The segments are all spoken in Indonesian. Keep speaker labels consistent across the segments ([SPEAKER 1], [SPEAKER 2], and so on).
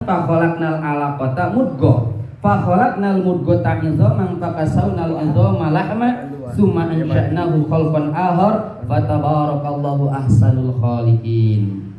[SPEAKER 1] fa khalaqnal 'alaqata mudghah fa khalaqnal mudghata 'idhaman fa kasawnal 'idhama lahma summa ansha'nahu khalqan akhar fa tabarakallahu ahsanul khaliqin.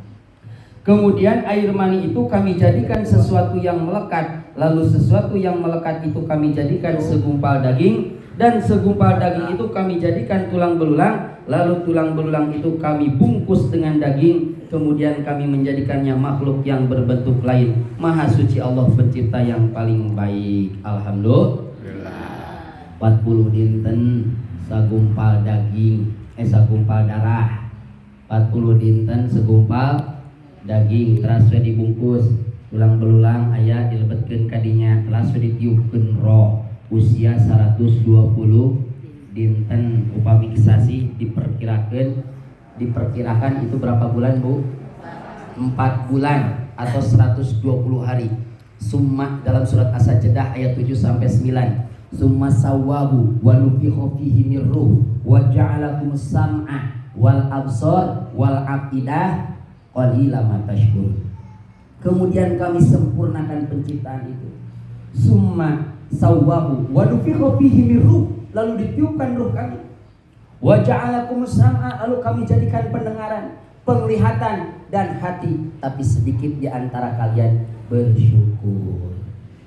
[SPEAKER 1] Kemudian air mani itu kami jadikan sesuatu yang melekat, lalu sesuatu yang melekat itu kami jadikan segumpal daging, dan segumpal daging itu kami jadikan tulang belulang, lalu tulang belulang itu kami bungkus dengan daging, kemudian kami menjadikannya makhluk yang berbentuk lain. Maha suci Allah pencipta yang paling baik. Alhamdulillah. 40 dinten segumpal daging, segumpal darah. 40 dinten segumpal daging teras dibungkus tulang belulang aya dilebetkeun kadinya teras ditiupkeun roh usia 120 dinten upami kisasi diperkirakan itu berapa bulan Bu? 4 bulan atau 120 hari. Summa dalam surat As-Sajdah ayat 7 sampai 9. Summa sawwahu wa nufikha fihi mir ruh wa ja'alakumus sam'a wal absar wal afidah qalilan ma tashkurun. Kemudian kami sempurnakan penciptaan itu. Summa sawwahu wa nufikha fihi mir ruh, lalu ditiupkan ruh kami. Wa ja'alakumus sam'a, lalu kami jadikan pendengaran, penglihatan dan hati, tapi sedikit di antara kalian bersyukur.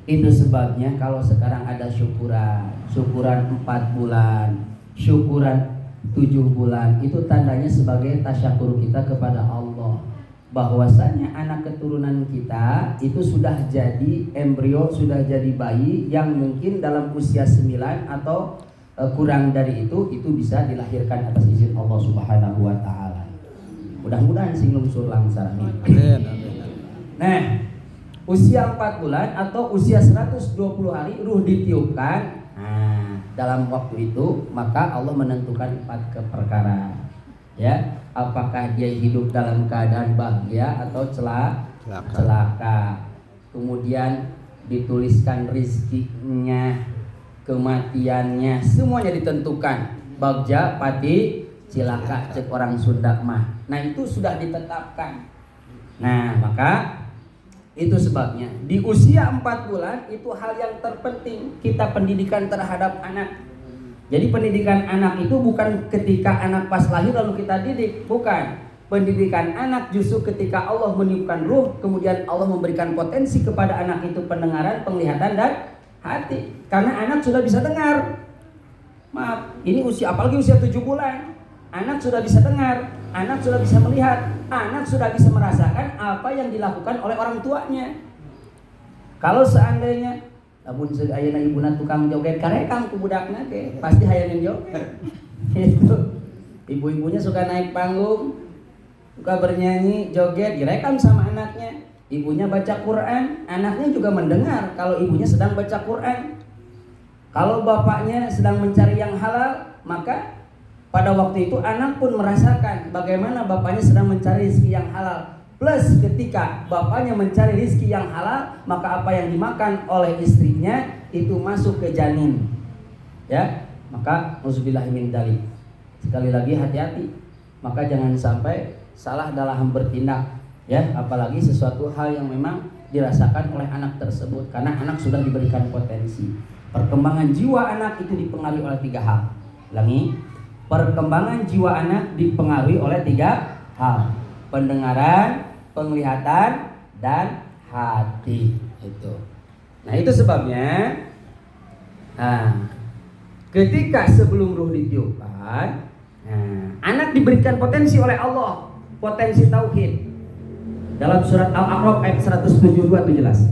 [SPEAKER 1] Itu sebabnya kalau sekarang ada syukuran 4 bulan, syukuran 7 bulan, itu tandanya sebagai tasyakur kita kepada Allah, bahwasanya anak keturunan kita itu sudah jadi embrio, sudah jadi bayi yang mungkin dalam usia 9 atau kurang dari itu bisa dilahirkan atas izin Allah Subhanahu wa taala. Mudah-mudahan sing lungsur langsar amin. Nah, usia 4 bulan atau usia 120 hari ruh ditiupkan. Nah, dalam waktu itu maka Allah menentukan 4 perkara. Ya, apakah dia hidup dalam keadaan bahagia atau celaka. Kemudian dituliskan rizkinya, kematiannya, semuanya ditentukan. Bagja, pati, cilaka, cek orang Sunda mah. Nah, itu sudah ditetapkan. Nah, maka itu sebabnya di usia 4 bulan itu hal yang terpenting kita pendidikan terhadap anak. Jadi pendidikan anak itu bukan ketika anak pas lahir lalu kita didik, bukan. Pendidikan anak justru ketika Allah meniupkan ruh, kemudian Allah memberikan potensi kepada anak itu pendengaran, penglihatan dan hati. Karena anak sudah bisa dengar. Maaf, ini usia apalagi usia 7 bulan. Anak sudah bisa dengar, anak sudah bisa melihat, anak sudah bisa merasakan apa yang dilakukan oleh orang tuanya. Kalau seandainya lamun ayeuna ibuna tukang joget karekam ku budakna teh pasti hayang joget. Itu. Ibu-ibunya suka naik panggung, suka bernyanyi, joget, direkam sama anaknya. Ibunya baca Quran, anaknya juga mendengar kalau ibunya sedang baca Quran. Kalau bapaknya sedang mencari yang halal, maka pada waktu itu anak pun merasakan bagaimana bapaknya sedang mencari rezeki yang halal. Plus ketika bapaknya mencari rezeki yang halal, maka apa yang dimakan oleh istrinya itu masuk ke janin. Ya, maka nauzubillahi min dzalik. Sekali lagi hati-hati. Maka jangan sampai salah dalam bertindak, ya, apalagi sesuatu hal yang memang dirasakan oleh anak tersebut, karena anak sudah diberikan potensi. Perkembangan jiwa anak itu dipengaruhi oleh 3 hal. Ulangi. Perkembangan jiwa anak dipengaruhi oleh 3 hal. Pendengaran, penglihatan, dan hati. Itu. Nah, itu sebabnya ketika sebelum ruh ditiupkan, anak diberikan potensi oleh Allah, potensi tauhid. Dalam surat Al-A'raf ayat 172 itu jelas.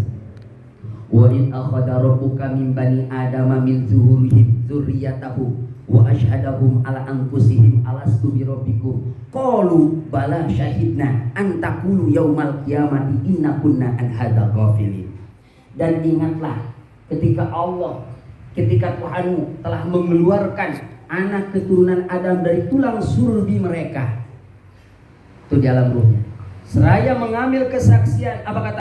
[SPEAKER 1] Wa in akhadha rabbuka min bani adama min zuhurihim dzurriyyatahum wa asyhadahum ala anfusihim alastu bi rabbikum qalu bala syahidna an taqulu yaumal qiyamati inna kunna an hadza ghafilin. Dan ingatlah ketika Tuhanmu telah mengeluarkan anak keturunan Adam dari tulang sulbi mereka, itu di alam ruhnya, seraya mengambil kesaksian. Apa kata